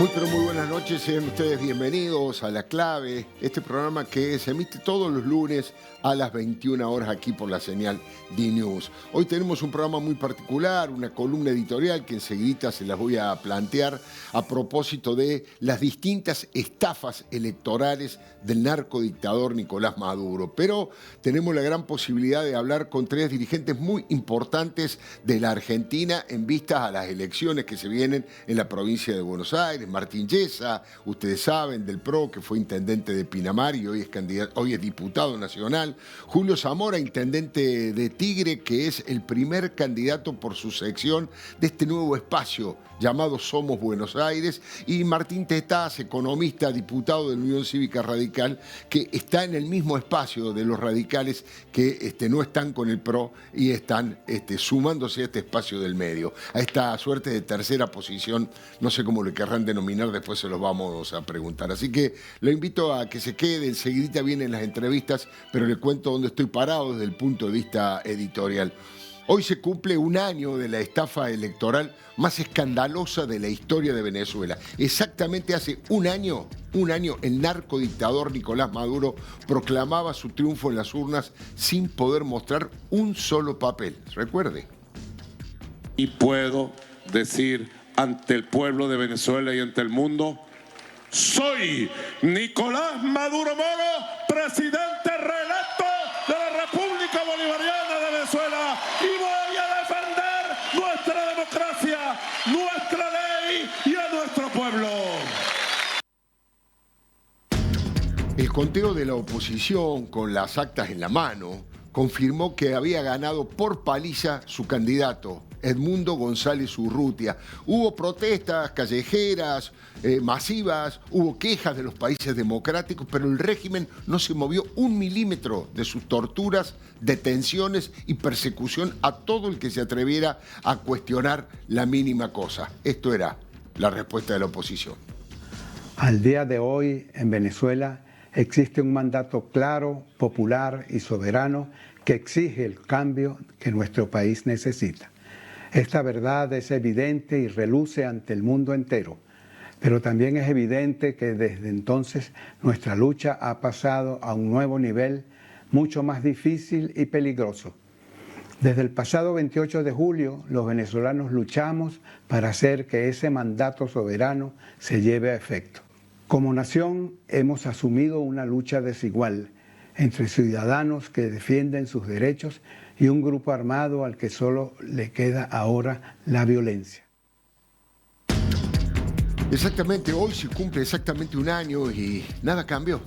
Muy pero muy buenas noches, sean ustedes bienvenidos a La Clave, este programa que se emite todos los lunes a las 21 horas aquí por la señal D-News. Hoy tenemos un programa muy particular, una columna editorial que enseguida se las voy a plantear a propósito de las distintas estafas electorales del narcodictador Nicolás Maduro. Pero tenemos la gran posibilidad de hablar con tres dirigentes muy importantes de la Argentina en vistas a las elecciones que se vienen en la provincia de Buenos Aires. Martín Yesa, ustedes saben, del PRO, que fue intendente de Pinamar y hoy es diputado nacional. Julio Zamora, intendente de Tigre, que es el primer candidato por su sección de este nuevo espacio llamado Somos Buenos Aires. Y Martín Tetaz, economista, diputado de la Unión Cívica Radical, que está en el mismo espacio de los radicales que no están con el PRO y están sumándose a este espacio del medio, a esta suerte de tercera posición, no sé cómo le querrán denominar, después se los vamos a preguntar. Así que lo invito a que se quede, enseguidita vienen las entrevistas, pero le cuento dónde estoy parado desde el punto de vista editorial. Hoy se cumple un año de la estafa electoral más escandalosa de la historia de Venezuela. Exactamente hace un año, el narcodictador Nicolás Maduro proclamaba su triunfo en las urnas sin poder mostrar un solo papel. Recuerde. Y puedo decir ante el pueblo de Venezuela y ante el mundo: soy Nicolás Maduro Moro, presidente reelecto de la República Bolivariana de Venezuela, y voy a defender nuestra democracia, nuestra ley y a nuestro pueblo. El conteo de la oposición con las actas en la mano confirmó que había ganado por paliza su candidato, Edmundo González Urrutia. Hubo protestas callejeras, masivas, hubo quejas de los países democráticos, pero el régimen no se movió un milímetro de sus torturas, detenciones y persecución a todo el que se atreviera a cuestionar la mínima cosa. Esto era la respuesta de la oposición. Al día de hoy, en Venezuela, existe un mandato claro, popular y soberano que exige el cambio que nuestro país necesita. Esta verdad es evidente y reluce ante el mundo entero, pero también es evidente que desde entonces nuestra lucha ha pasado a un nuevo nivel mucho más difícil y peligroso. Desde el pasado 28 de julio, los venezolanos luchamos para hacer que ese mandato soberano se lleve a efecto. Como nación hemos asumido una lucha desigual entre ciudadanos que defienden sus derechos y un grupo armado al que solo le queda ahora la violencia. Exactamente, hoy se cumple exactamente un año y nada cambió.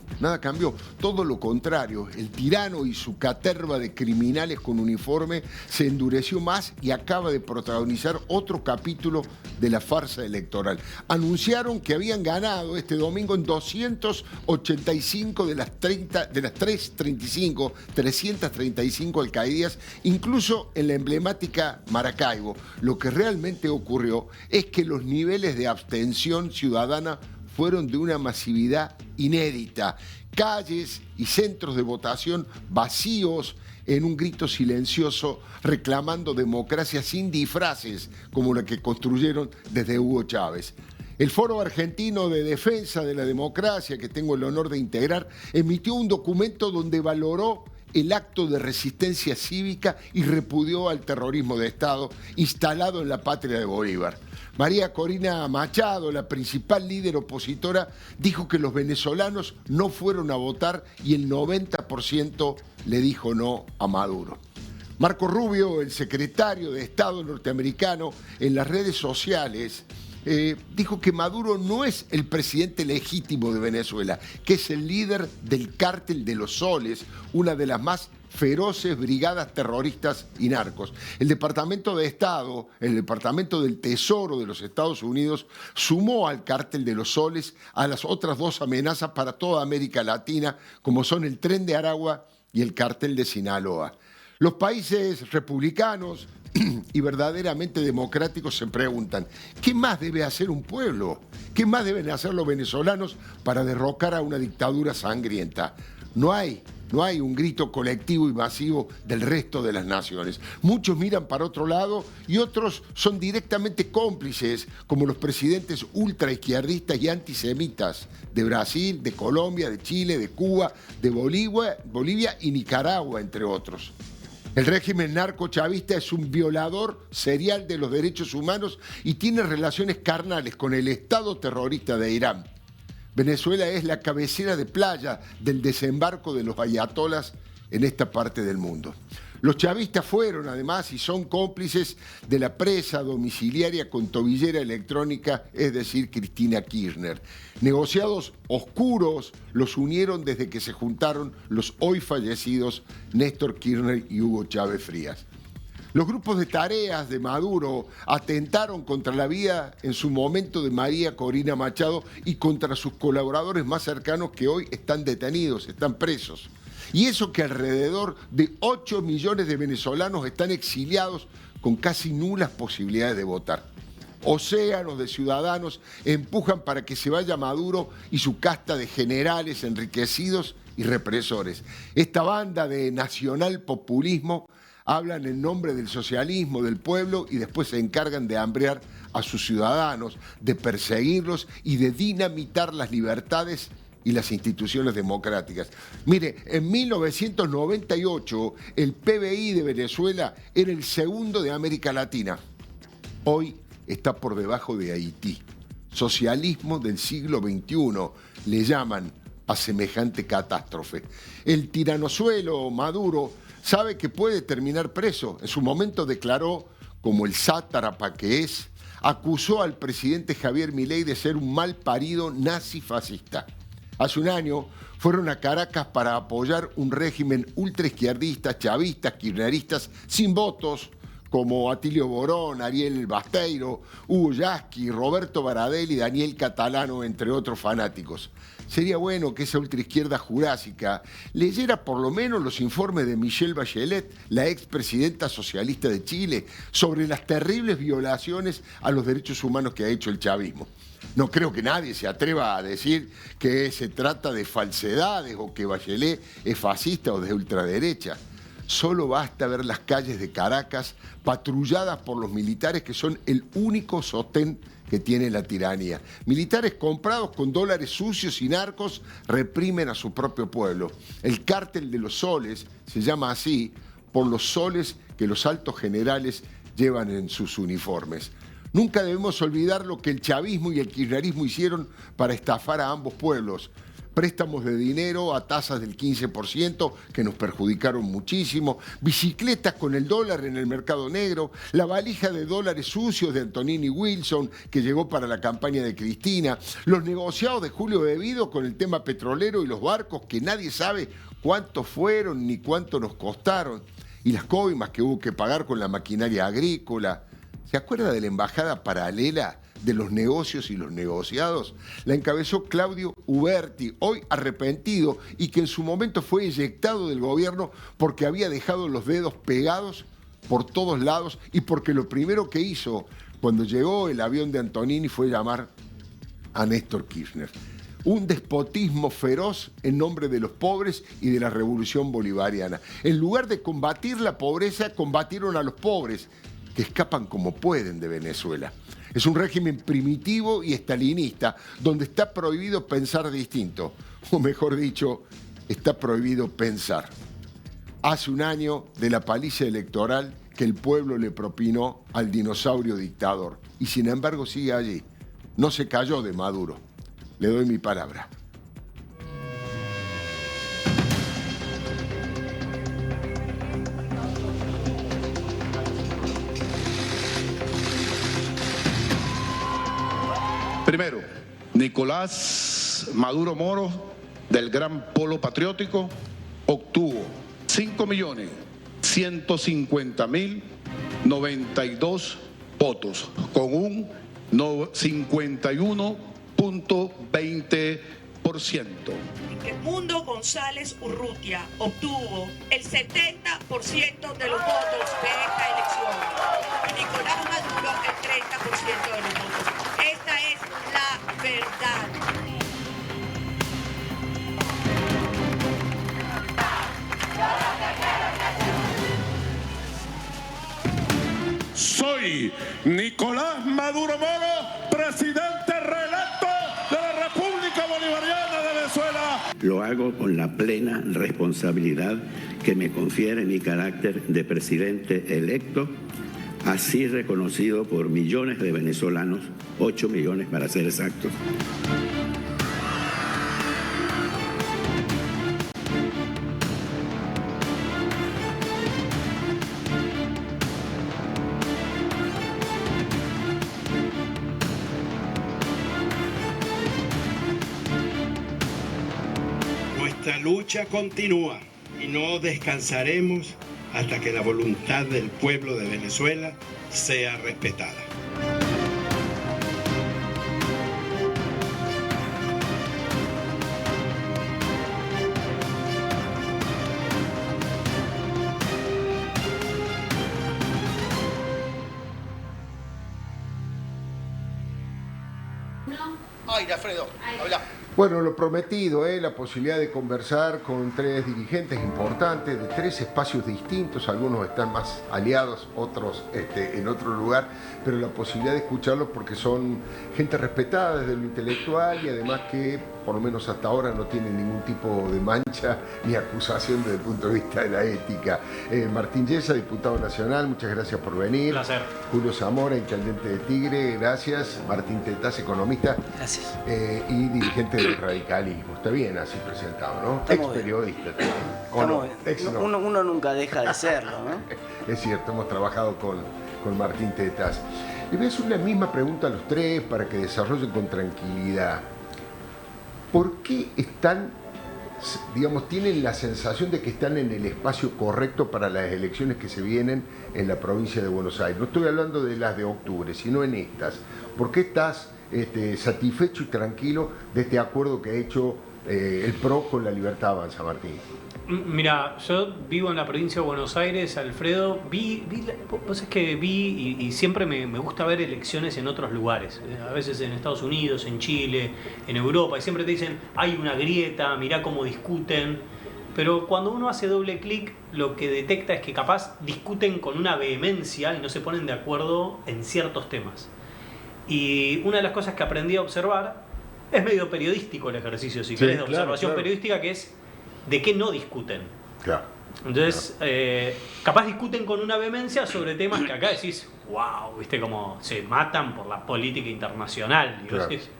Todo lo contrario, el tirano y su caterva de criminales con uniforme se endureció más y acaba de protagonizar otro capítulo de la farsa electoral. Anunciaron que habían ganado este domingo en 285 de las 335 alcaldías, incluso en la emblemática Maracaibo. Lo que realmente ocurrió es que los niveles de abstención ciudadana fueron de una masividad inédita. Calles y centros de votación vacíos en un grito silencioso reclamando democracia sin disfraces como la que construyeron desde Hugo Chávez. El Foro Argentino de Defensa de la Democracia, que tengo el honor de integrar, emitió un documento donde valoró el acto de resistencia cívica y repudió al terrorismo de Estado instalado en la patria de Bolívar. María Corina Machado, la principal líder opositora, dijo que los venezolanos no fueron a votar y el 90% le dijo no a Maduro. Marco Rubio, el secretario de Estado norteamericano, en las redes sociales dijo que Maduro no es el presidente legítimo de Venezuela, que es el líder del cártel de los Soles, una de las más feroces brigadas terroristas y narcos. El Departamento de Estado, el Departamento del Tesoro de los Estados Unidos, sumó al cártel de los Soles a las otras dos amenazas para toda América Latina, como son el Tren de Aragua y el cártel de Sinaloa. Los países republicanos y verdaderamente democráticos se preguntan, ¿qué más debe hacer un pueblo? ¿Qué más deben hacer los venezolanos para derrocar a una dictadura sangrienta? No hay un grito colectivo y masivo del resto de las naciones. Muchos miran para otro lado y otros son directamente cómplices, como los presidentes ultraizquierdistas y antisemitas de Brasil, de Colombia, de Chile, de Cuba, de Bolivia y Nicaragua, entre otros. El régimen narcochavista es un violador serial de los derechos humanos y tiene relaciones carnales con el Estado terrorista de Irán. Venezuela es la cabecera de playa del desembarco de los ayatolas en esta parte del mundo. Los chavistas fueron, además, y son cómplices de la presa domiciliaria con tobillera electrónica, es decir, Cristina Kirchner. Negociados oscuros los unieron desde que se juntaron los hoy fallecidos Néstor Kirchner y Hugo Chávez Frías. Los grupos de tareas de Maduro atentaron contra la vida en su momento de María Corina Machado y contra sus colaboradores más cercanos que hoy están detenidos, están presos. Y eso que alrededor de 8 millones de venezolanos están exiliados con casi nulas posibilidades de votar. Océanos de ciudadanos empujan para que se vaya Maduro y su casta de generales enriquecidos y represores. Esta banda de nacional populismo hablan en nombre del socialismo, del pueblo, y después se encargan de hambrear a sus ciudadanos, de perseguirlos y de dinamitar las libertades y las instituciones democráticas. Mire, en 1998 el PBI de Venezuela era el segundo de América Latina. Hoy está por debajo de Haití. Socialismo del siglo XXI le llaman a semejante catástrofe. El tiranozuelo Maduro sabe que puede terminar preso. En su momento declaró, como el sátrapa que es, acusó al presidente Javier Milei de ser un mal parido nazi-fascista. Hace un año fueron a Caracas para apoyar un régimen ultraizquierdista, chavistas, kirchneristas, sin votos, como Atilio Borón, Ariel Basteiro, Hugo Yasky, Roberto Baradel y Daniel Catalano, entre otros fanáticos. Sería bueno que esa ultraizquierda jurásica leyera por lo menos los informes de Michelle Bachelet, la expresidenta socialista de Chile, sobre las terribles violaciones a los derechos humanos que ha hecho el chavismo. No creo que nadie se atreva a decir que se trata de falsedades o que Bachelet es fascista o de ultraderecha. Solo basta ver las calles de Caracas patrulladas por los militares, que son el único sostén que tiene la tiranía. Militares comprados con dólares sucios y narcos reprimen a su propio pueblo. El cártel de los soles se llama así por los soles que los altos generales llevan en sus uniformes. Nunca debemos olvidar lo que el chavismo y el kirchnerismo hicieron para estafar a ambos pueblos. Préstamos de dinero a tasas del 15% que nos perjudicaron muchísimo, bicicletas con el dólar en el mercado negro, la valija de dólares sucios de Antonini Wilson que llegó para la campaña de Cristina, los negociados de Julio Bebido con el tema petrolero y los barcos que nadie sabe cuántos fueron ni cuánto nos costaron, y las coimas que hubo que pagar con la maquinaria agrícola. ¿Se acuerda de la embajada paralela de los negocios y los negociados? La encabezó Claudio Uberti, hoy arrepentido y que en su momento fue eyectado del gobierno porque había dejado los dedos pegados por todos lados y porque lo primero que hizo cuando llegó el avión de Antonini fue llamar a Néstor Kirchner. Un despotismo feroz en nombre de los pobres y de la revolución bolivariana. En lugar de combatir la pobreza, combatieron a los pobres, que escapan como pueden de Venezuela. Es un régimen primitivo y estalinista, donde está prohibido pensar distinto, o mejor dicho, está prohibido pensar. Hace un año de la paliza electoral que el pueblo le propinó al dinosaurio dictador, y sin embargo sigue allí. No se cayó de Maduro. Le doy mi palabra. Primero, Nicolás Maduro Moro, del Gran Polo Patriótico, obtuvo 5.150.092 votos, con un 51.20%. Mundo González Urrutia obtuvo el 70% de los votos de esta elección. Nicolás Maduro el 30% de los votos. Esta es la verdad. Nicolás Maduro Moro, presidente reelecto de la República Bolivariana de Venezuela. Lo hago con la plena responsabilidad que me confiere mi carácter de presidente electo, así reconocido por millones de venezolanos, 8 millones para ser exactos. Nuestra lucha continúa y no descansaremos hasta que la voluntad del pueblo de Venezuela sea respetada. Ay, Alfredo, habla. Bueno, lo prometido, la posibilidad de conversar con 3 dirigentes importantes de 3 espacios distintos, algunos están más aliados, otros en otro lugar, pero la posibilidad de escucharlos porque son gente respetada desde lo intelectual y además que, por lo menos hasta ahora, no tienen ningún tipo de mancha ni acusación desde el punto de vista de la ética. Martín Yesa, diputado nacional, muchas gracias por venir. Un placer. Julio Zamora, intendente de Tigre, gracias. Martín Tetaz, economista. Gracias. Y dirigente del radicalismo. Está bien así presentado, ¿no? Estamos Ex periodista también. Estamos bien. Ex no. Uno nunca deja de serlo, ¿no? Es cierto, hemos trabajado con Martín Tetaz. Les voy a hacer la misma pregunta a los 3 para que desarrollen con tranquilidad. ¿Por qué están, digamos, tienen la sensación de que están en el espacio correcto para las elecciones que se vienen en la provincia de Buenos Aires? No estoy hablando de las de octubre, sino en estas. ¿Por qué estás satisfecho y tranquilo de este acuerdo que ha hecho el PRO con la Libertad Avanza, Martín? Mira, yo vivo en la provincia de Buenos Aires, Alfredo. Vos es que vi y siempre me gusta ver elecciones en otros lugares. A veces en Estados Unidos, en Chile, en Europa. Y siempre te dicen, hay una grieta, mirá cómo discuten. Pero cuando uno hace doble clic, lo que detecta es que capaz discuten con una vehemencia y no se ponen de acuerdo en ciertos temas. Y una de las cosas que aprendí a observar, es medio periodístico el ejercicio, si querés, de observación periodística, que es de qué no discuten. Claro. Entonces, capaz discuten con una vehemencia sobre temas que acá decís, wow, viste cómo se matan por la política internacional. Y Claro. decís,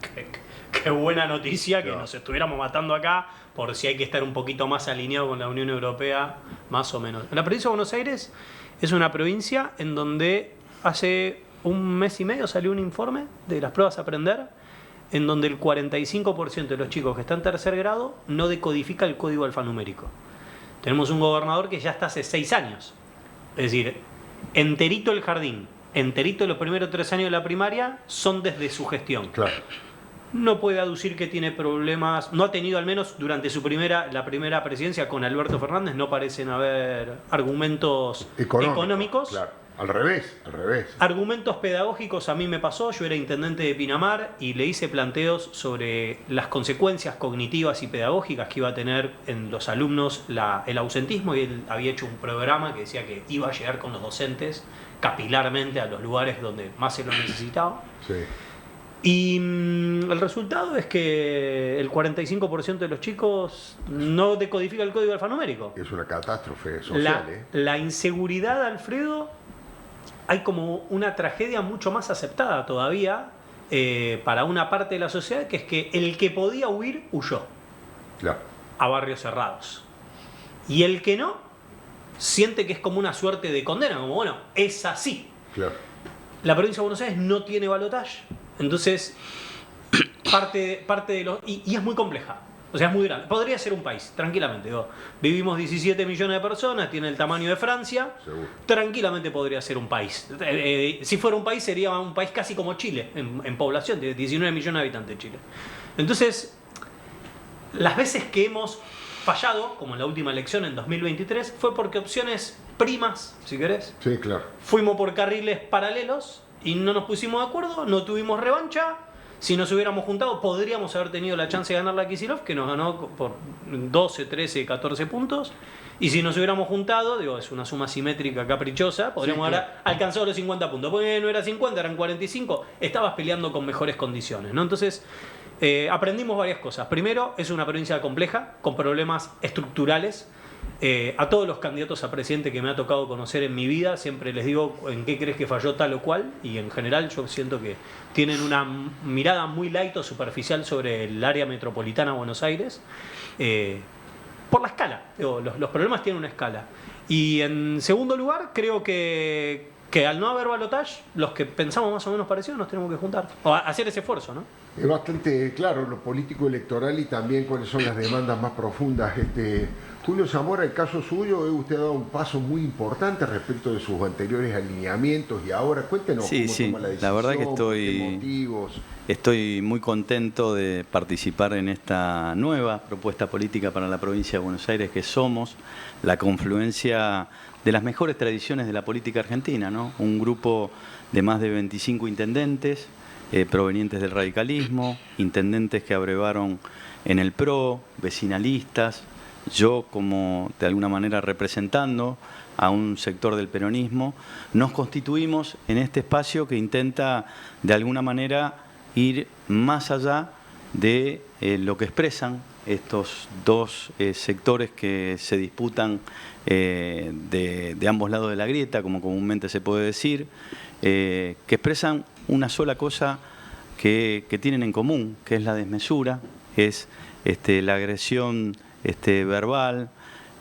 qué buena noticia que Claro. nos estuviéramos matando acá, por si hay que estar un poquito más alineado con la Unión Europea, más o menos. La provincia de Buenos Aires es una provincia en donde hace un mes y medio salió un informe de las pruebas a aprender, en donde el 45% de los chicos que están en tercer grado no decodifica el código alfanumérico. Tenemos un gobernador que ya está hace 6 años. Es decir, enterito el jardín, enterito los primeros 3 años de la primaria son desde su gestión. Claro. No puede aducir que tiene problemas, no ha tenido, al menos durante la primera presidencia con Alberto Fernández, no parecen haber argumentos económicos. Claro. Al revés. Argumentos pedagógicos a mí me pasó, yo era intendente de Pinamar y le hice planteos sobre las consecuencias cognitivas y pedagógicas que iba a tener en los alumnos el ausentismo, y él había hecho un programa que decía que iba a llegar con los docentes capilarmente a los lugares donde más se lo necesitaba. Sí. Y el resultado es que el 45% de los chicos no decodifica el código alfanumérico. Es una catástrofe social, La inseguridad, Alfredo, hay como una tragedia mucho más aceptada todavía para una parte de la sociedad, que es que el que podía huir, huyó Claro. a barrios cerrados. Y el que no, siente que es como una suerte de condena, como bueno, es así. Claro. La provincia de Buenos Aires no tiene balotaje, entonces parte de los... Y es muy compleja, o sea, es muy grande. Podría ser un país, tranquilamente. Digo, vivimos 17 millones de personas, tiene el tamaño de Francia, Seguro. tranquilamente podría ser un país. Si fuera un país, sería un país casi como Chile, en población, tiene 19 millones de habitantes Chile. Entonces, las veces que hemos fallado, como en la última elección en 2023, fue porque opciones primas, si querés, Sí, claro. fuimos por carriles paralelos y no nos pusimos de acuerdo, no tuvimos revancha. Si nos hubiéramos juntado, podríamos haber tenido la chance de ganar la Kicillof, que nos ganó por 12, 13, 14 puntos. Y si nos hubiéramos juntado, digo, es una suma simétrica caprichosa, podríamos haber alcanzado los 50 puntos. Porque no era 50, eran 45, estabas peleando con mejores condiciones, ¿no? Entonces, aprendimos varias cosas. Primero, es una provincia compleja, con problemas estructurales. A todos los candidatos a presidente que me ha tocado conocer en mi vida, siempre les digo en qué crees que falló tal o cual, y en general yo siento que tienen una mirada muy light o superficial sobre el área metropolitana de Buenos Aires, por la escala. Digo, los problemas tienen una escala. Y en segundo lugar, creo que al no haber balotaje, los que pensamos más o menos parecidos nos tenemos que juntar, o hacer ese esfuerzo, ¿no? Es bastante claro lo político electoral y también cuáles son las demandas más profundas. Julio Zamora, el caso suyo, usted ha dado un paso muy importante respecto de sus anteriores alineamientos y ahora cuéntenos cómo toma la decisión, la verdad que qué motivos. Estoy muy contento de participar en esta nueva propuesta política para la provincia de Buenos Aires, que somos la confluencia de las mejores tradiciones de la política argentina, ¿no? Un grupo de más de 25 intendentes provenientes del radicalismo, intendentes que abrevaron en el PRO, vecinalistas, yo como de alguna manera representando a un sector del peronismo, nos constituimos en este espacio que intenta de alguna manera ir más allá de lo que expresan estos dos sectores que se disputan de ambos lados de la grieta, como comúnmente se puede decir, que expresan una sola cosa que tienen en común, que es la desmesura, es la agresión verbal,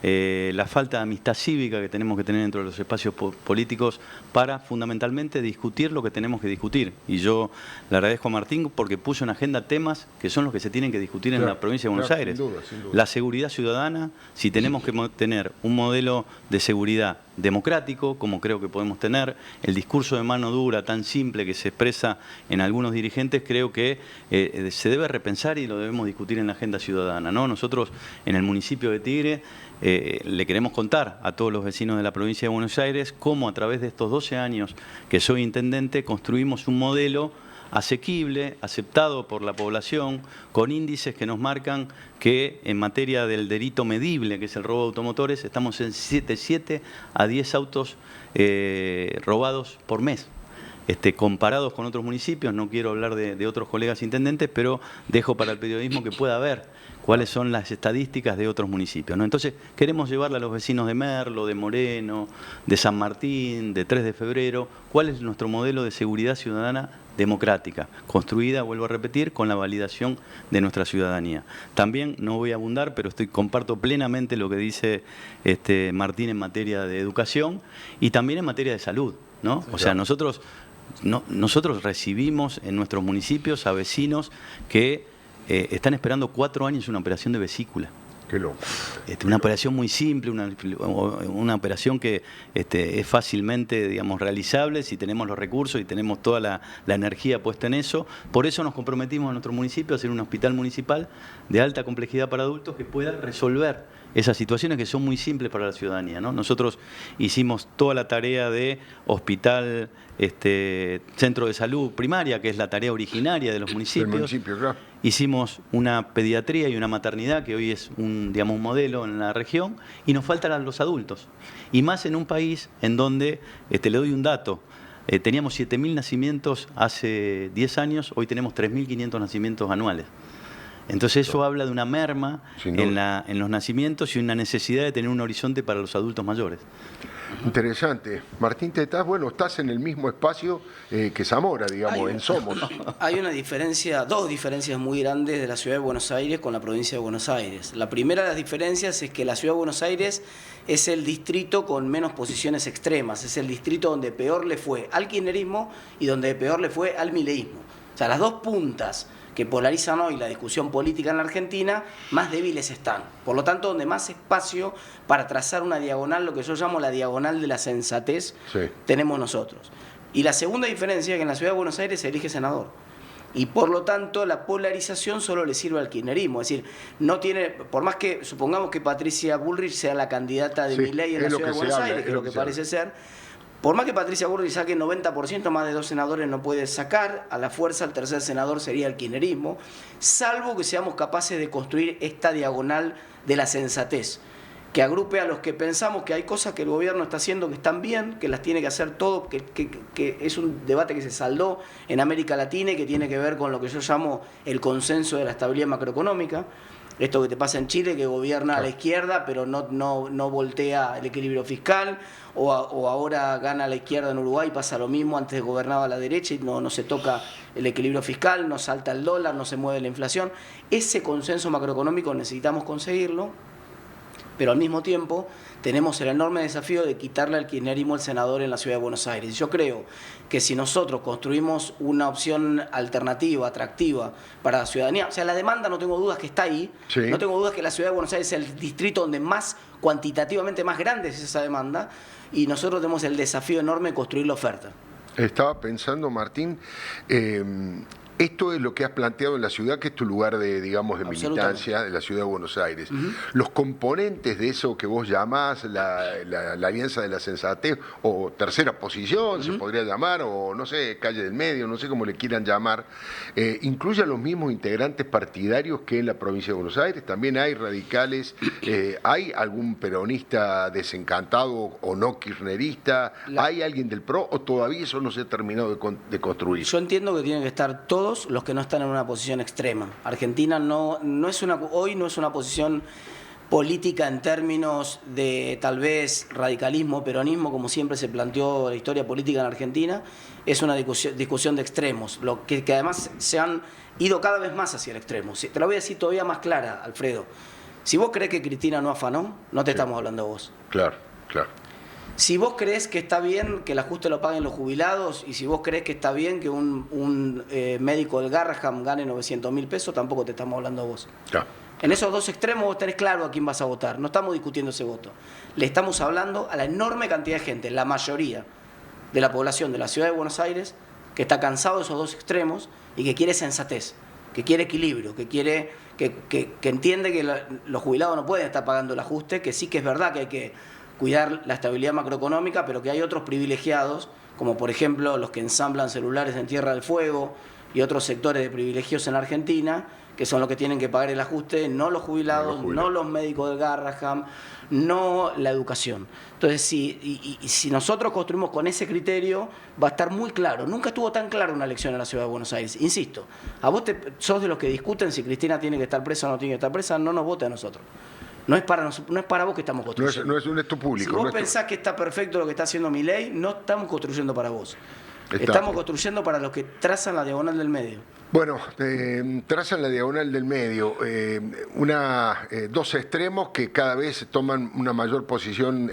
la falta de amistad cívica que tenemos que tener dentro de los espacios políticos para fundamentalmente discutir lo que tenemos que discutir. Y yo le agradezco a Martín porque puso en agenda temas que son los que se tienen que discutir en la provincia de Buenos Aires. Sin duda. La seguridad ciudadana, si tenemos que tener un modelo de seguridad democrático, como creo que podemos tener, el discurso de mano dura tan simple que se expresa en algunos dirigentes, creo que se debe repensar y lo debemos discutir en la agenda ciudadana, ¿no? Nosotros en el municipio de Tigre le queremos contar a todos los vecinos de la provincia de Buenos Aires cómo a través de estos 12 años que soy intendente construimos un modelo asequible, aceptado por la población, con índices que nos marcan que en materia del delito medible, que es el robo de automotores, estamos en 7 a 10 autos robados por mes. Comparados con otros municipios, no quiero hablar de otros colegas intendentes, pero dejo para el periodismo que pueda ver cuáles son las estadísticas de otros municipios, ¿no? Entonces, queremos llevarle a los vecinos de Merlo, de Moreno, de San Martín, de 3 de Febrero, cuál es nuestro modelo de seguridad ciudadana democrática, construida, vuelvo a repetir, con la validación de nuestra ciudadanía. También, no voy a abundar, pero comparto plenamente lo que dice Martín en materia de educación y también en materia de salud, ¿no? O sea, nosotros recibimos en nuestros municipios a vecinos que están esperando 4 años una operación de vesícula. Qué loco. Una operación muy simple, una operación que es fácilmente, digamos, realizable si tenemos los recursos y tenemos toda la energía puesta en eso. Por eso nos comprometimos en nuestro municipio a hacer un hospital municipal de alta complejidad para adultos que pueda resolver esas situaciones que son muy simples para la ciudadanía, ¿no? Nosotros hicimos toda la tarea de hospital, centro de salud primaria, que es la tarea originaria de los municipios. Claro. Hicimos una pediatría y una maternidad, que hoy es un modelo en la región, y nos faltan los adultos. Y más en un país en donde, le doy un dato, teníamos 7.000 nacimientos hace 10 años, hoy tenemos 3.500 nacimientos anuales. Entonces eso habla de una merma en los nacimientos y una necesidad de tener un horizonte para los adultos mayores. Interesante. Martín, estás en el mismo espacio que Zamora, digamos, en Somos. Hay una diferencia, dos diferencias muy grandes de la ciudad de Buenos Aires con la provincia de Buenos Aires. La primera de las diferencias es que la ciudad de Buenos Aires es el distrito con menos posiciones extremas, es el distrito donde peor le fue al kirchnerismo y donde peor le fue al mileísmo. O sea, las dos puntas que polarizan hoy la discusión política en la Argentina, más débiles están. Por lo tanto, donde más espacio para trazar una diagonal, lo que yo llamo la diagonal de la sensatez, tenemos nosotros. Y la segunda diferencia es que en la ciudad de Buenos Aires se elige senador. Y por lo tanto, la polarización solo le sirve al kirchnerismo. Es decir, no tiene, por más que supongamos que Patricia Bullrich sea la candidata de Milei en la ciudad de Buenos Aires, que es lo que parece ser, por más que Patricia Bullrich saque 90%, más de 2 senadores no puede sacar, a la fuerza el tercer senador sería el kirchnerismo, salvo que seamos capaces de construir esta diagonal de la sensatez. que agrupe a los que pensamos que hay cosas que el gobierno está haciendo que están bien, que las tiene que hacer todo, que es un debate que se saldó en América Latina y que tiene que ver con lo que yo llamo el consenso de la estabilidad macroeconómica. Esto que te pasa en Chile, que gobierna a la izquierda, pero no voltea el equilibrio fiscal, o ahora gana la izquierda en Uruguay, pasa lo mismo, antes gobernaba la derecha y no se toca el equilibrio fiscal, no salta el dólar, no se mueve la inflación. Ese consenso macroeconómico necesitamos conseguirlo, pero al mismo tiempo tenemos el enorme desafío de quitarle al kirchnerismo el senador en la Ciudad de Buenos Aires. Yo creo que si nosotros construimos una opción alternativa, atractiva para la ciudadanía, o sea, la demanda no tengo dudas que está ahí, sí. No tengo dudas que la Ciudad de Buenos Aires es el distrito donde más, cuantitativamente más grande es esa demanda, y nosotros tenemos el desafío enorme de construir la oferta. Estaba pensando, Martín, esto es lo que has planteado en la ciudad, que es tu lugar de, digamos, de militancia de la ciudad de Buenos Aires. Los componentes de eso que vos llamás la alianza de la sensatez, o tercera posición, se podría llamar, o no sé, calle del medio, no sé cómo le quieran llamar, incluye a los mismos integrantes partidarios que en la provincia de Buenos Aires. También hay radicales, hay algún peronista desencantado o no kirchnerista, hay alguien del PRO, o todavía eso no se ha terminado de construir. Yo entiendo que tienen que estar todos los que no están en una posición extrema. Argentina hoy no es una posición política en términos de tal vez radicalismo, peronismo, como siempre se planteó la historia política en Argentina. Es una discusión de extremos, que además se han ido cada vez más hacia el extremo. Te lo voy a decir todavía más clara, Alfredo. Si vos crees que Cristina no afanó, no te estamos hablando de vos. Claro, claro. Si vos crees que está bien que el ajuste lo paguen los jubilados, y si vos crees que está bien que un médico del Garraham gane 900.000 pesos, tampoco te estamos hablando a vos. Ya. En esos dos extremos vos tenés claro a quién vas a votar. No estamos discutiendo ese voto. Le estamos hablando a la enorme cantidad de gente, la mayoría de la población de la Ciudad de Buenos Aires, que está cansado de esos dos extremos y que quiere sensatez, que quiere equilibrio, que entiende que los jubilados no pueden estar pagando el ajuste, que sí que es verdad que hay que cuidar la estabilidad macroeconómica, pero que hay otros privilegiados, como por ejemplo los que ensamblan celulares en Tierra del Fuego y otros sectores de privilegios en Argentina, que son los que tienen que pagar el ajuste, no los jubilados, no los médicos del Garraham, no la educación. Entonces, si nosotros construimos con ese criterio, va a estar muy claro. Nunca estuvo tan claro una elección en la Ciudad de Buenos Aires. Insisto, a vos sos de los que discuten si Cristina tiene que estar presa o no tiene que estar presa, no nos vote a nosotros. No es para vos que estamos construyendo. No es un esto público. Si vos pensás que está perfecto lo que está haciendo Milei, no estamos construyendo para vos. Estamos construyendo para los que trazan la diagonal del medio. Bueno, trazan la diagonal del medio, dos extremos que cada vez toman una mayor posición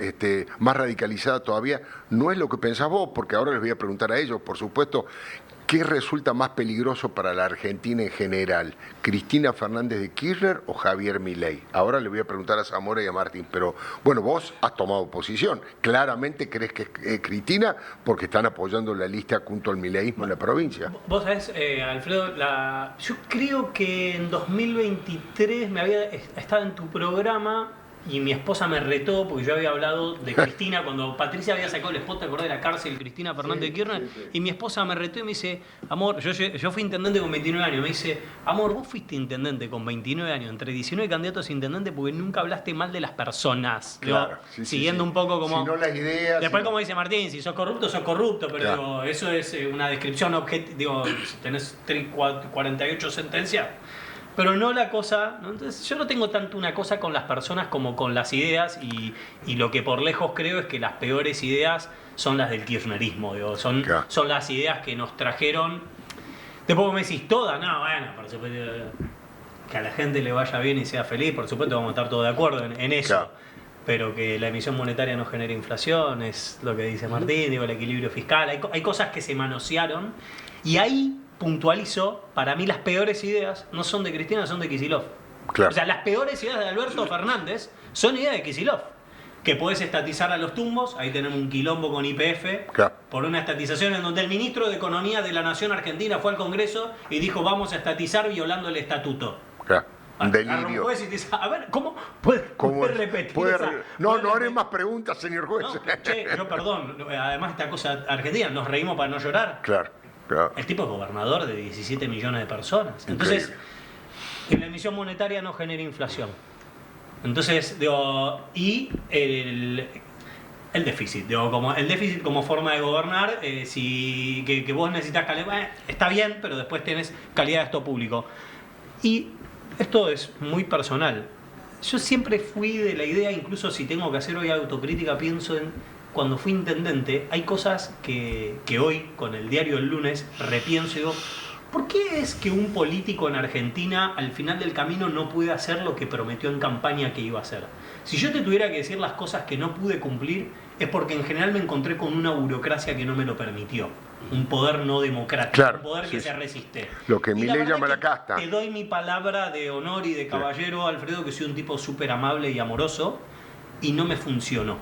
más radicalizada todavía. No es lo que pensás vos, porque ahora les voy a preguntar a ellos, por supuesto, ¿qué resulta más peligroso para la Argentina en general? ¿Cristina Fernández de Kirchner o Javier Milei? Ahora le voy a preguntar a Zamora y a Martín, pero bueno, vos has tomado posición. Claramente crees que es Cristina porque están apoyando la lista junto al mileísmo en la provincia. Vos sabés, Alfredo, yo creo que en 2023 me había estado en tu programa y mi esposa me retó porque yo había hablado de Cristina cuando Patricia había sacado el spot, ¿te acordás de la cárcel? Cristina Fernández de Kirchner. Y mi esposa me retó y me dice, amor, yo fui intendente con 29 años. Me dice, amor, vos fuiste intendente con 29 años, entre 19 candidatos a intendente, porque nunca hablaste mal de las personas. Claro, digo, siguiendo un poco como... Si no las ideas... Después como dice Martín, si sos corrupto, pero claro. Digo, eso es una descripción objetiva. Digo, si tenés 48 sentencias... Pero no la cosa, ¿no? Entonces yo no tengo tanto una cosa con las personas como con las ideas y lo que por lejos creo es que las peores ideas son las del kirchnerismo, digo, son las ideas que nos trajeron. Después me decís todas, no, bueno, por supuesto, que a la gente le vaya bien y sea feliz, por supuesto vamos a estar todos de acuerdo en eso. Claro. Pero que la emisión monetaria no genere inflación, es lo que dice Martín, digo, el equilibrio fiscal, hay cosas que se manosearon y ahí puntualizo, para mí las peores ideas no son de Cristina, son de Kicillof. Claro. O sea, las peores ideas de Alberto Fernández son ideas de Kicillof. Que podés estatizar a los tumbos, ahí tenemos un quilombo con YPF, claro, por una estatización en donde el ministro de Economía de la Nación Argentina fue al Congreso y dijo vamos a estatizar violando el estatuto. Claro. Un delirio. A ver, ¿cómo puede repetir No haré más preguntas, señor juez. No, yo perdón, además esta cosa argentina, nos reímos para no llorar. Claro. El tipo es gobernador de 17 millones de personas. Entonces, que la emisión monetaria no genere inflación. Entonces, digo, y el déficit, digo, como el déficit como forma de gobernar, que vos necesitas calidad, está bien, pero después tenés calidad de gasto público. Y esto es muy personal. Yo siempre fui de la idea, incluso si tengo que hacer hoy autocrítica, pienso en cuando fui intendente, hay cosas que hoy, con el diario El Lunes, repienso y digo, ¿por qué es que un político en Argentina al final del camino no puede hacer lo que prometió en campaña que iba a hacer? Si yo te tuviera que decir las cosas que no pude cumplir, es porque en general me encontré con una burocracia que no me lo permitió. Un poder no democrático, claro, un poder que se resiste. Lo que Milei llama la casta. Te doy mi palabra de honor y de caballero, Alfredo, que soy un tipo súper amable y amoroso, y no me funcionó.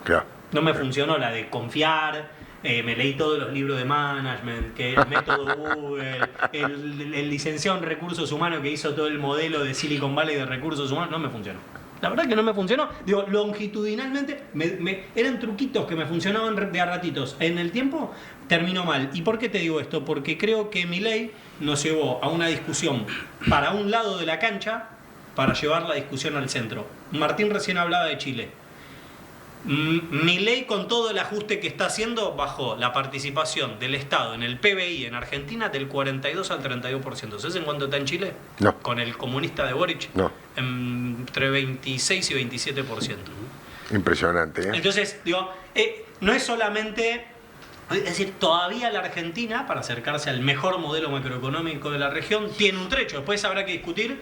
Claro. No me funcionó la de confiar, me leí todos los libros de management, que el método Google, el licenciado en recursos humanos que hizo todo el modelo de Silicon Valley de recursos humanos, no me funcionó. La verdad que no me funcionó. Digo, longitudinalmente eran truquitos que me funcionaban de a ratitos. En el tiempo terminó mal. ¿Y por qué te digo esto? Porque creo que Milei nos llevó a una discusión para un lado de la cancha para llevar la discusión al centro. Martín recién hablaba de Chile. Milei, con todo el ajuste que está haciendo, bajó la participación del Estado en el PBI en Argentina del 42 al 32%. ¿Sabes en cuánto está en Chile? No. Con el comunista de Boric. No. Entre 26 y 27%. Impresionante, ¿eh? Entonces, digo, no es solamente... Es decir, todavía la Argentina, para acercarse al mejor modelo macroeconómico de la región, tiene un trecho. Después habrá que discutir.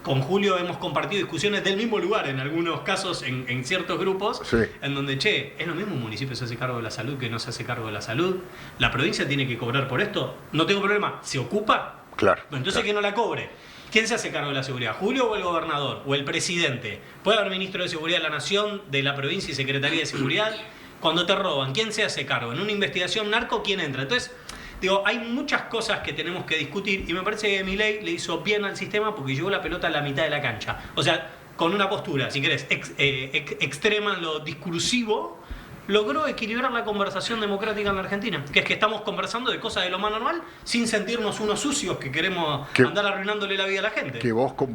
Con Julio hemos compartido discusiones del mismo lugar, en algunos casos, en ciertos grupos, sí, en donde, es lo mismo un municipio se hace cargo de la salud que no se hace cargo de la salud. La provincia tiene que cobrar por esto. No tengo problema. ¿Se ocupa? Claro. Entonces claro. Que no la cobre. ¿Quién se hace cargo de la seguridad? ¿Julio o el gobernador? ¿O el presidente? ¿Puede haber ministro de Seguridad de la Nación, de la provincia y Secretaría de Seguridad? Cuando te roban, ¿quién se hace cargo? ¿En una investigación narco quién entra? Entonces... Digo, hay muchas cosas que tenemos que discutir y me parece que Milei le hizo bien al sistema porque llevó la pelota a la mitad de la cancha. O sea, con una postura, si querés, extrema en lo discursivo, logró equilibrar la conversación democrática en la Argentina. Que es que estamos conversando de cosas de lo más normal sin sentirnos unos sucios que queremos andar arruinándole la vida a la gente. Que vos con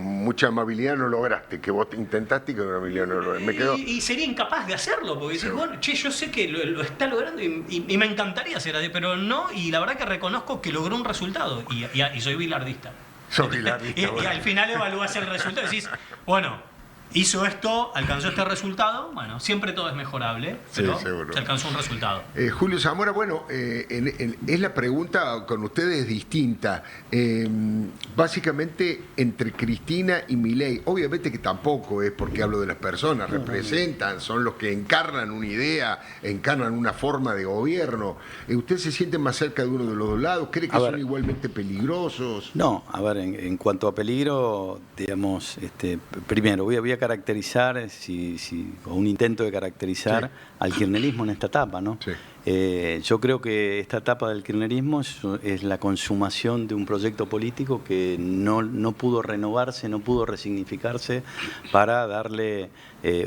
mucha amabilidad no lograste, que vos intentaste y que con amabilidad no lograste. Y sería incapaz de hacerlo, porque decís, bueno, yo sé que lo está logrando y me encantaría hacer así, pero no, y la verdad que reconozco que logró un resultado, y soy bilardista. Soy bilardista. Y al final evalúas el resultado y decís, bueno, hizo esto, alcanzó este resultado, bueno, siempre todo es mejorable, pero sí, se alcanzó un resultado. Julio Zamora, bueno, es la pregunta con ustedes distinta. Básicamente, entre Cristina y Milei, obviamente que tampoco es porque hablo de las personas, representan, son los que encarnan una idea, encarnan una forma de gobierno. ¿Usted se siente más cerca de uno de los dos lados? ¿Cree que son igualmente peligrosos? No, a ver, en cuanto a peligro, digamos, primero voy a caracterizar, o un intento de caracterizar al kirchnerismo en esta etapa, ¿no? Sí. Yo creo que esta etapa del kirchnerismo es la consumación de un proyecto político que no pudo renovarse, no pudo resignificarse para darle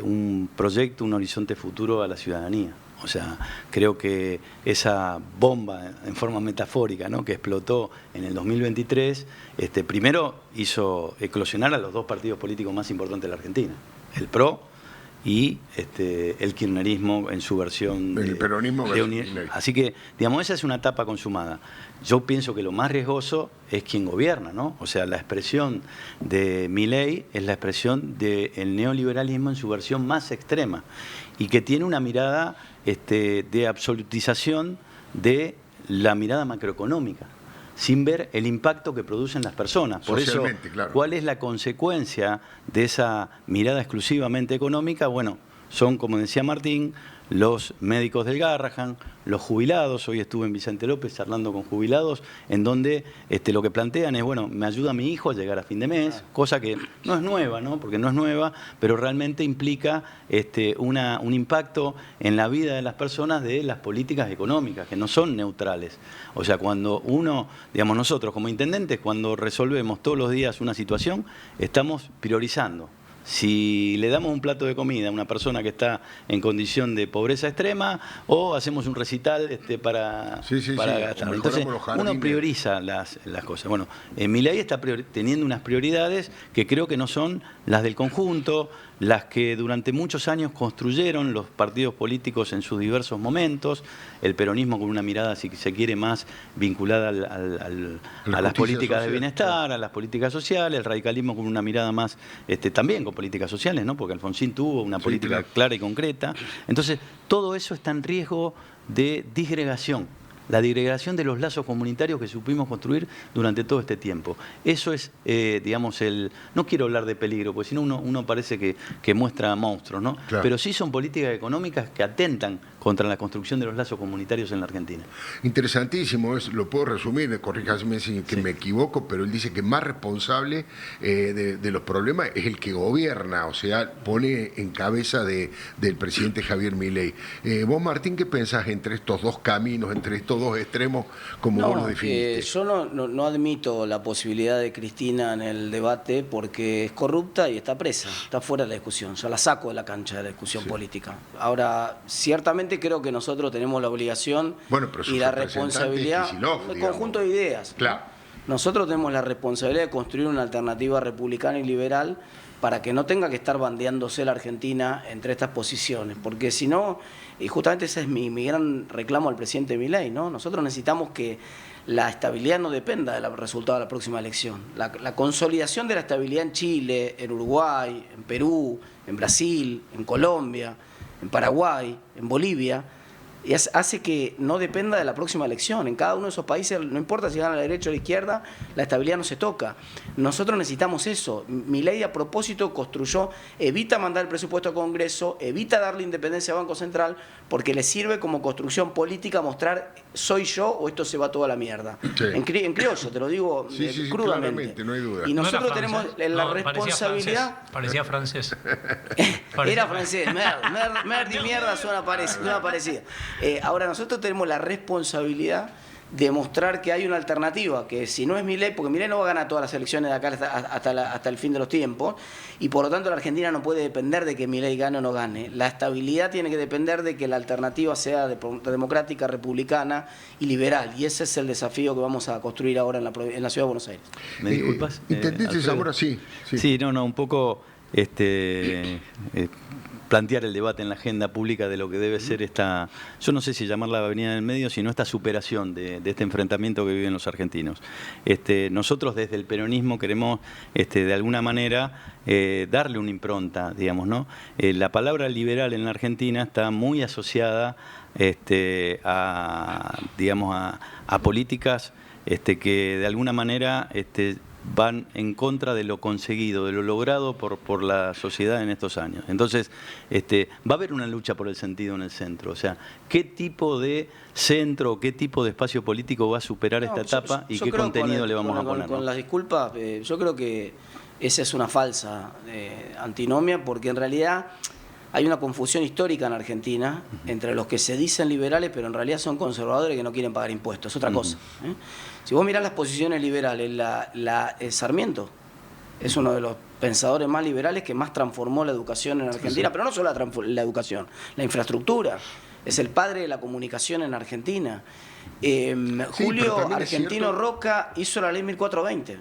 un proyecto, un horizonte futuro a la ciudadanía. O sea, creo que esa bomba, en forma metafórica, ¿no?, que explotó en el 2023, primero hizo eclosionar a los dos partidos políticos más importantes de la Argentina, el PRO y el kirchnerismo en su versión el peronismo así que, digamos, esa es una etapa consumada. Yo pienso que lo más riesgoso es quien gobierna, ¿no? O sea, la expresión de Milei es la expresión del neoliberalismo en su versión más extrema y que tiene una mirada de absolutización de la mirada macroeconómica, sin ver el impacto que producen las personas. Por eso, claro, ¿cuál es la consecuencia de esa mirada exclusivamente económica? Bueno, son, como decía Martín, los médicos del Garrahan, los jubilados. Hoy estuve en Vicente López charlando con jubilados, en donde lo que plantean es, bueno, me ayuda a mi hijo a llegar a fin de mes, cosa que no es nueva, ¿no? Porque no es nueva, pero realmente implica un impacto en la vida de las personas de las políticas económicas, que no son neutrales. O sea, cuando uno, digamos, nosotros como intendentes, cuando resolvemos todos los días una situación, estamos priorizando. si le damos un plato de comida a una persona que está en condición de pobreza extrema o hacemos un recital para gastar. Entonces, uno prioriza las cosas. Bueno, Milei está teniendo unas prioridades que creo que no son las del conjunto, las que durante muchos años construyeron los partidos políticos en sus diversos momentos, el peronismo con una mirada, si se quiere, más vinculada a las políticas de bienestar, a las políticas sociales, el radicalismo con una mirada más, también con políticas sociales, ¿no? Porque Alfonsín tuvo una política clara y concreta. Entonces, todo eso está en riesgo de disgregación. La disgregación de los lazos comunitarios que supimos construir durante todo este tiempo. Eso es, digamos, no quiero hablar de peligro, porque si no uno parece que muestra monstruos, ¿no? Claro. Pero sí son políticas económicas que atentan contra la construcción de los lazos comunitarios en la Argentina. Interesantísimo, lo puedo resumir, corríjame si me equivoco, pero él dice que más responsable de los problemas es el que gobierna, o sea, pone en cabeza del presidente Javier Milei. Vos, Martín, ¿qué pensás entre estos dos caminos, entre estos dos extremos, como vos lo definiste? Yo no admito la posibilidad de Cristina en el debate porque es corrupta y está presa, está fuera de la discusión, ya la saco de la cancha de la discusión política. Ahora, ciertamente creo que nosotros tenemos la obligación y la responsabilidad, un conjunto de ideas. Claro. Nosotros tenemos la responsabilidad de construir una alternativa republicana y liberal para que no tenga que estar bandeándose la Argentina entre estas posiciones, porque si no, y justamente ese es mi gran reclamo al presidente Milei, ¿no? Nosotros necesitamos que la estabilidad no dependa del resultado de la próxima elección. La consolidación de la estabilidad en Chile, en Uruguay, en Perú, en Brasil, en Colombia, en Paraguay, en Bolivia, y hace que no dependa de la próxima elección. En cada uno de esos países, no importa si gana la derecha o la izquierda, la estabilidad no se toca. Nosotros necesitamos eso. Milei a propósito evita mandar el presupuesto al Congreso, evita darle independencia al Banco Central, porque le sirve como construcción política mostrar soy yo o esto se va toda la mierda. Sí. En criollo, te lo digo crudamente. No hay duda. Y nosotros tenemos la responsabilidad... Parecía francés. Era francés. Merde y mierda suena parecida. Ahora nosotros tenemos la responsabilidad de mostrar que hay una alternativa, que si no es Milei, porque Milei no va a ganar todas las elecciones de acá hasta el fin de los tiempos, y por lo tanto la Argentina no puede depender de que Milei gane o no gane. La estabilidad tiene que depender de que la alternativa sea democrática, republicana y liberal, y ese es el desafío que vamos a construir ahora en la Ciudad de Buenos Aires. ¿Me disculpas? ¿Intendente Zamora? Sí, un poco... plantear el debate en la agenda pública de lo que debe ser yo no sé si llamarla avenida del medio, sino esta superación de este enfrentamiento que viven los argentinos. Nosotros desde el peronismo queremos de alguna manera darle una impronta, digamos, ¿no? La palabra liberal en la Argentina está muy asociada a políticas que de alguna manera van en contra de lo conseguido, de lo logrado por la sociedad en estos años. Entonces, va a haber una lucha por el sentido en el centro. O sea, ¿qué tipo de centro, qué tipo de espacio político va a superar esta etapa y qué contenido le vamos a poner? Con las disculpas, yo creo que esa es una falsa antinomia, porque en realidad hay una confusión histórica en Argentina entre los que se dicen liberales, pero en realidad son conservadores que no quieren pagar impuestos. Es otra cosa. Si vos mirás las posiciones liberales, Sarmiento es uno de los pensadores más liberales que más transformó la educación en Argentina, pero no solo la educación, la infraestructura. Es el padre de la comunicación en Argentina. Julio Argentino Roca hizo la ley 1420,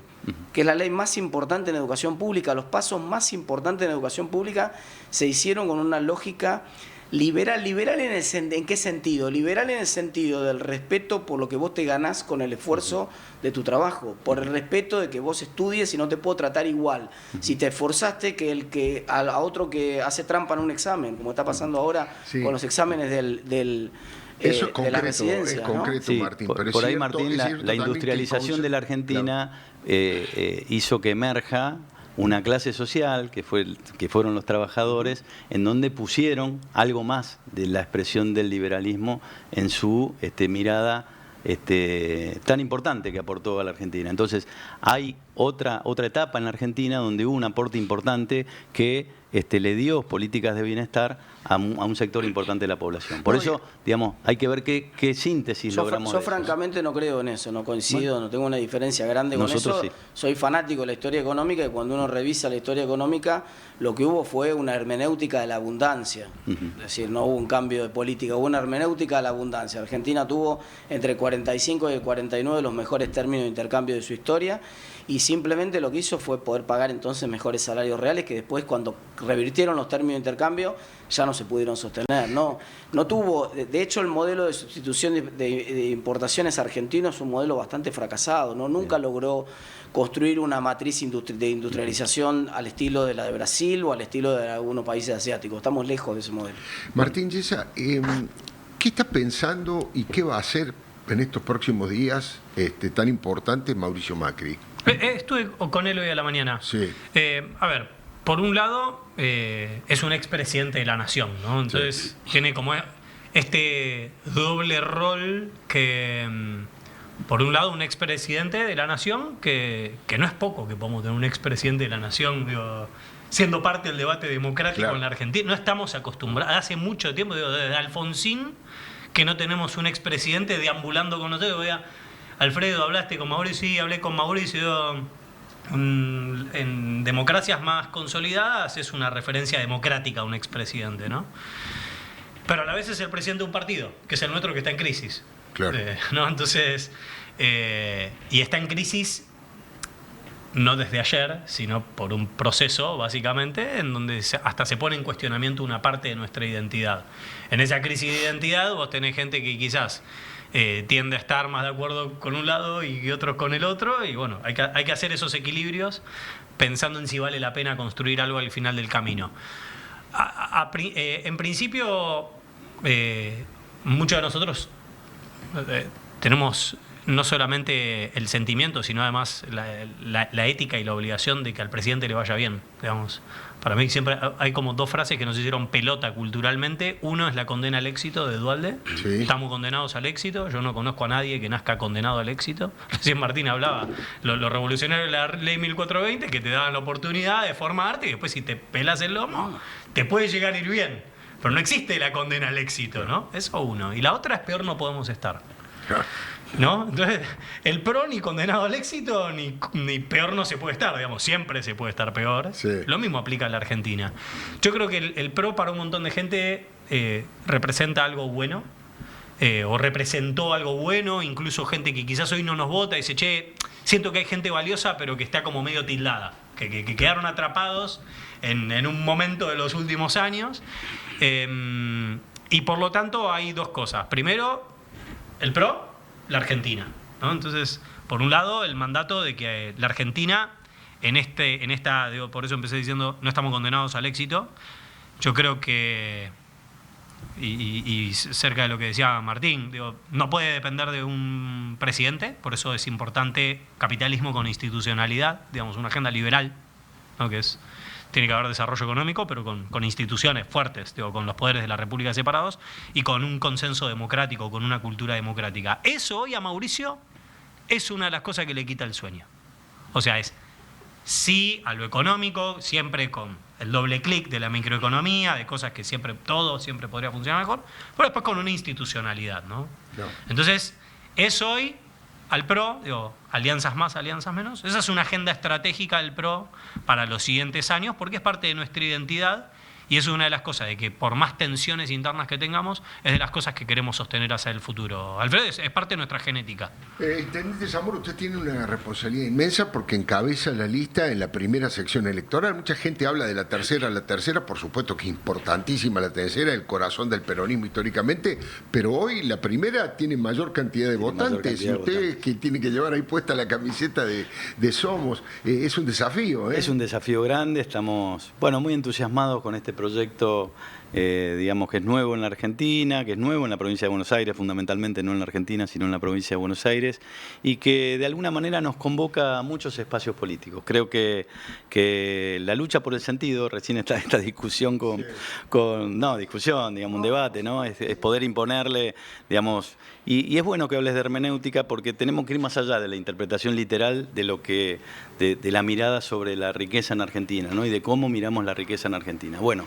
que es la ley más importante en educación pública. Los pasos más importantes en educación pública se hicieron con una lógica liberal. ¿Liberal en qué sentido? Liberal en el sentido del respeto por lo que vos te ganás con el esfuerzo de tu trabajo, por el respeto de que vos estudies y no te puedo tratar igual. Si te esforzaste a otro que hace trampa en un examen, como está pasando ahora con los exámenes eso es concreto, de la residencia, es concreto, ¿no? Martín. Por Pero ahí, Martín, la industrialización de la Argentina hizo que emerja una clase social, que fueron los trabajadores, en donde pusieron algo más de la expresión del liberalismo en su mirada tan importante que aportó a la Argentina. Entonces, hay otra etapa en la Argentina donde hubo un aporte importante que le dio políticas de bienestar a un sector importante de la población. Por eso, digamos, hay que ver qué síntesis logramos. Yo francamente no creo en eso, no coincido, no tengo una diferencia grande con eso. Sí. Soy fanático de la historia económica y cuando uno revisa la historia económica, lo que hubo fue una hermenéutica de la abundancia. Es decir, no hubo un cambio de política, hubo una hermenéutica de la abundancia. Argentina tuvo entre el 45 y el 49 los mejores términos de intercambio de su historia y simplemente lo que hizo fue poder pagar entonces mejores salarios reales que después cuando revirtieron los términos de intercambio ya no se pudieron sostener. No tuvo, de hecho el modelo de sustitución de importaciones argentino es un modelo bastante fracasado, nunca logró construir una matriz de industrialización al estilo de la de Brasil o al estilo de algunos países asiáticos. Estamos lejos de ese modelo. Martín Yesa, ¿qué está pensando y qué va a hacer en estos próximos días tan importante Mauricio Macri? Estuve con él hoy a la mañana. Sí. A ver, por un lado, es un expresidente de la nación, ¿no? Entonces, tiene como este doble rol que, por un lado, un expresidente de la nación, que no es poco que podamos tener un expresidente de la nación, digo, siendo parte del debate democrático en la Argentina. No estamos acostumbrados, hace mucho tiempo, digo, desde Alfonsín, que no tenemos un expresidente deambulando con nosotros. Alfredo, ¿hablaste con Mauricio? Sí, hablé con Mauricio. En democracias más consolidadas es una referencia democrática a un expresidente, ¿no? Pero a la vez es el presidente de un partido, que es el nuestro, que está en crisis. Claro. ¿No? Entonces, y está en crisis no desde ayer, sino por un proceso, básicamente, en donde hasta se pone en cuestionamiento una parte de nuestra identidad. En esa crisis de identidad vos tenés gente que quizás tiende a estar más de acuerdo con un lado y otros con el otro, y bueno, hay que hacer esos equilibrios pensando en si vale la pena construir algo al final del camino. En principio, muchos de nosotros tenemos no solamente el sentimiento, sino además la ética y la obligación de que al presidente le vaya bien, digamos. Para mí siempre hay como dos frases que nos hicieron pelota culturalmente. Uno es la condena al éxito de Duhalde. Sí. Estamos condenados al éxito. Yo no conozco a nadie que nazca condenado al éxito. Recién Martín hablaba, lo revolucionario de la ley 1420, que te daban la oportunidad de formarte y después si te pelas el lomo, te puede llegar a ir bien. Pero no existe la condena al éxito, ¿no? Eso uno. Y la otra es peor no podemos estar. ¿No? Entonces, el PRO ni condenado al éxito, ni peor no se puede estar, digamos, siempre se puede estar peor. Sí. Lo mismo aplica a la Argentina. Yo creo que el PRO para un montón de gente representa algo bueno, o representó algo bueno, incluso gente que quizás hoy no nos vota y dice, che, siento que hay gente valiosa, pero que está como medio tildada, que quedaron atrapados en un momento de los últimos años. Y por lo tanto hay dos cosas. Primero, el PRO, la Argentina, ¿no? Entonces, por un lado, el mandato de que la Argentina, en esta, digo, por eso empecé diciendo, no estamos condenados al éxito. Yo creo que, y cerca de lo que decía Martín, digo, no puede depender de un presidente, por eso es importante capitalismo con institucionalidad, digamos, una agenda liberal, ¿no? Que es... Tiene que haber desarrollo económico, pero con instituciones fuertes, digo, con los poderes de la República separados y con un consenso democrático, con una cultura democrática. Eso hoy a Mauricio es una de las cosas que le quita el sueño. O sea, es sí a lo económico, siempre con el doble clic de la microeconomía, de cosas que todo siempre podría funcionar mejor, pero después con una institucionalidad, ¿no? Entonces, es hoy al PRO, digo, alianzas más, alianzas menos. Esa es una agenda estratégica del PRO para los siguientes años, porque es parte de nuestra identidad y es una de las cosas de que por más tensiones internas que tengamos, es de las cosas que queremos sostener hacia el futuro. Alfredo, es parte de nuestra genética. Intendente Zamora, usted tiene una responsabilidad inmensa porque encabeza la lista en la primera sección electoral. Mucha gente habla de la tercera, por supuesto que es importantísima la tercera, el corazón del peronismo históricamente, pero hoy la primera tiene mayor cantidad de votantes y usted que tiene que llevar ahí puesta la camiseta de Somos, es un desafío. Es un desafío grande, estamos muy entusiasmados con este proyecto, digamos que es nuevo en la Argentina, que es nuevo en la provincia de Buenos Aires, fundamentalmente no en la Argentina, sino en la provincia de Buenos Aires, y que de alguna manera nos convoca a muchos espacios políticos. Creo que la lucha por el sentido, recién está esta discusión digamos, un debate, ¿no? Es poder imponerle, digamos, Y es bueno que hables de hermenéutica porque tenemos que ir más allá de la interpretación literal de lo que de la mirada sobre la riqueza en Argentina, ¿no? Y de cómo miramos la riqueza en Argentina. Bueno,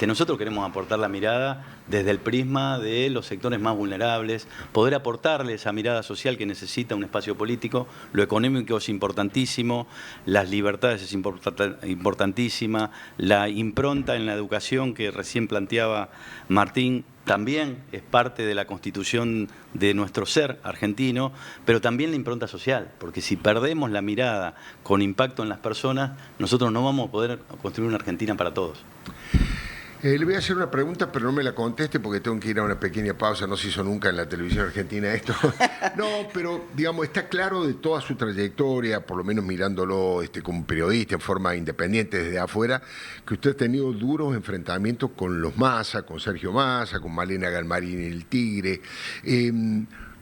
nosotros queremos aportar la mirada desde el prisma de los sectores más vulnerables, poder aportarle esa mirada social que necesita un espacio político. Lo económico es importantísimo, las libertades es importantísima, la impronta en la educación que recién planteaba Martín también es parte de la constitución de nuestro ser argentino, pero también la impronta social, porque si perdemos la mirada con impacto en las personas, nosotros no vamos a poder construir una Argentina para todos. Le voy a hacer una pregunta, pero no me la conteste porque tengo que ir a una pequeña pausa. No se hizo nunca en la televisión argentina esto. No, pero digamos, está claro de toda su trayectoria, por lo menos mirándolo como periodista en forma independiente desde afuera, que usted ha tenido duros enfrentamientos con los Massa, con Sergio Massa, con Malena Galmarini el Tigre.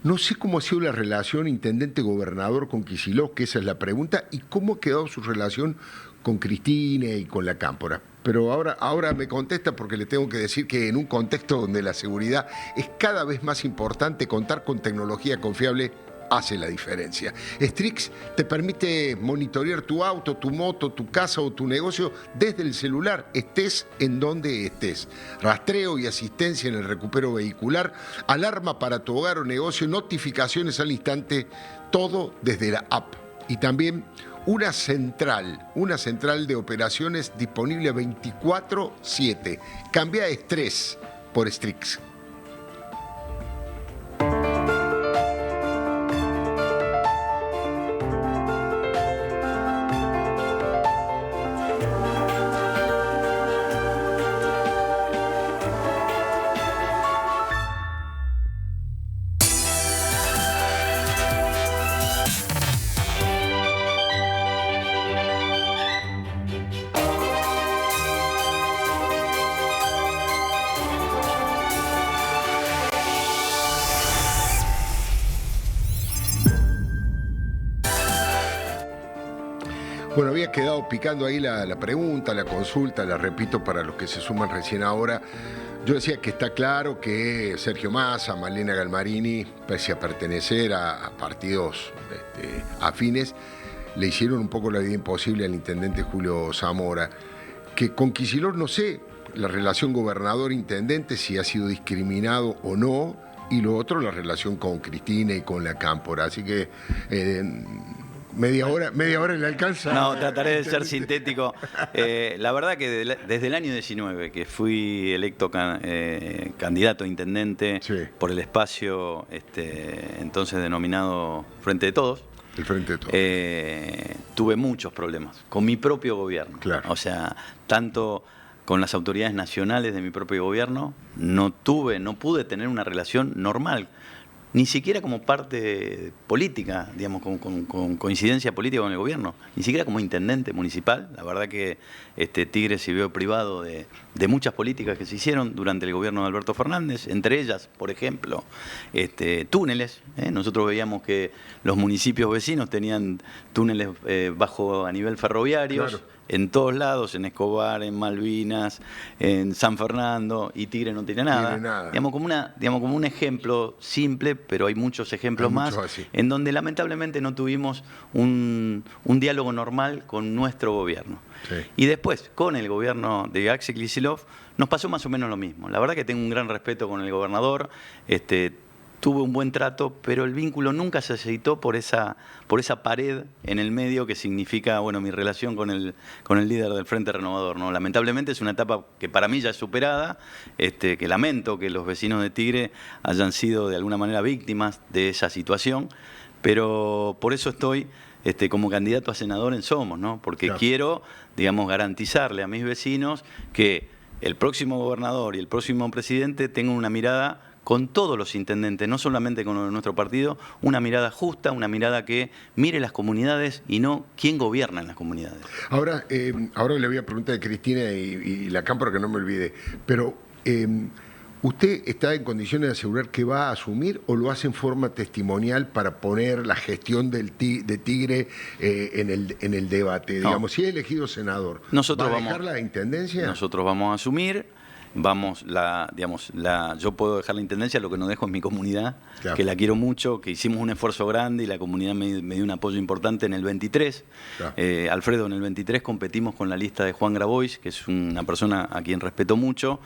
No sé cómo ha sido la relación intendente-gobernador con Kicillof, que esa es la pregunta, y cómo ha quedado su relación con Cristina y con la Cámpora. Pero ahora me contesta porque le tengo que decir que en un contexto donde la seguridad es cada vez más importante, contar con tecnología confiable hace la diferencia. Strix te permite monitorear tu auto, tu moto, tu casa o tu negocio desde el celular, estés en donde estés. Rastreo y asistencia en el recupero vehicular, alarma para tu hogar o negocio, notificaciones al instante, todo desde la app. Y también una central de operaciones disponible 24/7. Cambia estrés por Strix. Bueno, había quedado picando ahí la pregunta, la consulta, la repito para los que se suman recién ahora. Yo decía que está claro que Sergio Massa, Malena Galmarini, pese a pertenecer a partidos afines, le hicieron un poco la vida imposible al intendente Julio Zamora. Que con Kicillof no sé la relación gobernador-intendente, si ha sido discriminado o no, y lo otro, la relación con Cristina y con la Cámpora. Así que... ¿Media hora le alcanza? No, trataré de ser sintético. La verdad que desde el año 19, que fui electo candidato a intendente por el espacio entonces denominado Frente de Todos, el Frente de Todos, tuve muchos problemas con mi propio gobierno. Claro. O sea, tanto con las autoridades nacionales de mi propio gobierno, no pude tener una relación normal. Ni siquiera como parte política, digamos, con coincidencia política con el gobierno, ni siquiera como intendente municipal. La verdad que Tigre se vio privado de muchas políticas que se hicieron durante el gobierno de Alberto Fernández, entre ellas, por ejemplo, túneles. Nosotros veíamos que los municipios vecinos tenían túneles a nivel ferroviario. Claro. En todos lados, en Escobar, en Malvinas, en San Fernando, y Tigre no tiene nada. Digamos como un ejemplo simple, pero hay muchos ejemplos más, en donde lamentablemente no tuvimos un diálogo normal con nuestro gobierno. Sí. Y después, con el gobierno de Axel Kicillof, nos pasó más o menos lo mismo. La verdad que tengo un gran respeto con el gobernador, tuve un buen trato, pero el vínculo nunca se aceitó por esa pared en el medio que significa, bueno, mi relación con el líder del Frente Renovador, ¿no? Lamentablemente es una etapa que para mí ya es superada, que lamento que los vecinos de Tigre hayan sido de alguna manera víctimas de esa situación, pero por eso estoy como candidato a senador en Somos, ¿no? Porque quiero, digamos, garantizarle a mis vecinos que el próximo gobernador y el próximo presidente tengan una mirada con todos los intendentes, no solamente con nuestro partido, una mirada justa, una mirada que mire las comunidades y no quién gobierna en las comunidades. Ahora le voy a preguntar de Cristina y la Cámpora, que no me olvide, pero ¿usted está en condiciones de asegurar que va a asumir o lo hace en forma testimonial para poner la gestión de Tigre en el debate? No. Digamos, si es elegido senador, ¿va a dejar la intendencia? Nosotros vamos a asumir. yo puedo dejar la intendencia, lo que no dejo es mi comunidad, claro, que la quiero mucho, que hicimos un esfuerzo grande y la comunidad me dio un apoyo importante en el 23. Claro. Alfredo, en el 23 competimos con la lista de Juan Grabois, que es una persona a quien respeto mucho,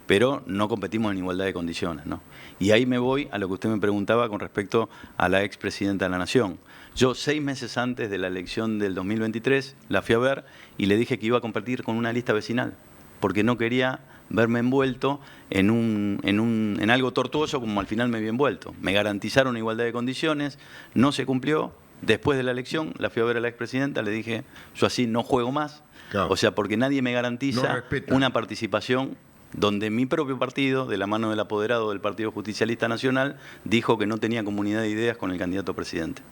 pero no competimos en igualdad de condiciones, ¿no? Y ahí me voy a lo que usted me preguntaba con respecto a la expresidenta de la Nación. Yo 6 meses antes de la elección del 2023 la fui a ver y le dije que iba a competir con una lista vecinal, porque no quería verme envuelto en algo tortuoso como al final me vi envuelto. Me garantizaron igualdad de condiciones, no se cumplió. Después de la elección la fui a ver a la expresidenta, le dije, yo así no juego más, claro, o sea, porque nadie me garantiza una participación donde mi propio partido, de la mano del apoderado del Partido Justicialista Nacional, dijo que no tenía comunidad de ideas con el candidato a presidente.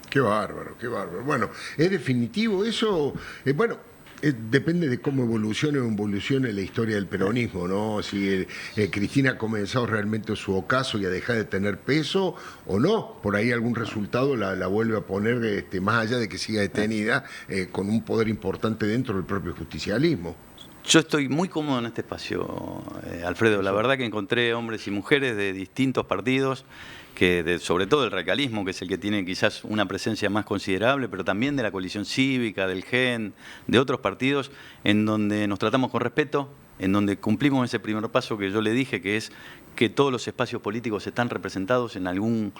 Qué bárbaro, qué bárbaro. Bueno, ¿es definitivo eso? Depende de cómo evolucione la historia del peronismo, ¿no? Si Cristina ha comenzado realmente su ocaso y a dejar de tener peso o no. Por ahí algún resultado la vuelve a poner, más allá de que siga detenida, con un poder importante dentro del propio justicialismo. Yo estoy muy cómodo en este espacio, Alfredo. La verdad que encontré hombres y mujeres de distintos partidos, sobre todo el radicalismo, que es el que tiene quizás una presencia más considerable, pero también de la coalición cívica, del GEN, de otros partidos, en donde nos tratamos con respeto, en donde cumplimos ese primer paso que yo le dije, que es que todos los espacios políticos están representados en algún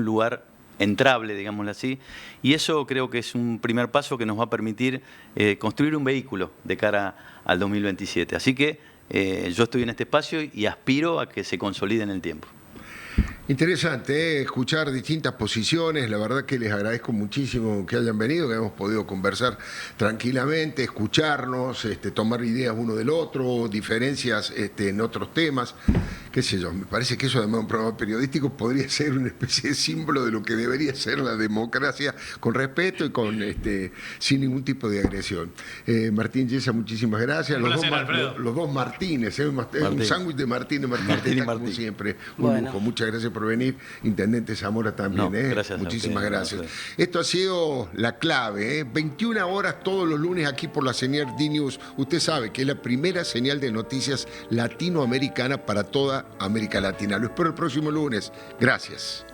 lugar entrable, digámoslo así, y eso creo que es un primer paso que nos va a permitir construir un vehículo de cara al 2027. Así que yo estoy en este espacio y aspiro a que se consolide en el tiempo. Interesante, escuchar distintas posiciones. La verdad que les agradezco muchísimo que hayan venido, que hemos podido conversar tranquilamente, escucharnos, tomar ideas uno del otro, diferencias en otros temas, qué sé yo. Me parece que eso, además de un programa periodístico, podría ser una especie de símbolo de lo que debería ser la democracia, con respeto y sin ningún tipo de agresión. Martín Yesa, muchísimas gracias. Los dos Martínez, un sándwich de Martín como siempre. Un lujo. Muchas gracias por venir. Intendente Zamora también. Gracias. Muchísimas gracias. Esto ha sido La Clave. 21 horas todos los lunes aquí por la señal DNews. Usted sabe que es la primera señal de noticias latinoamericana para toda América Latina. Lo espero el próximo lunes. Gracias.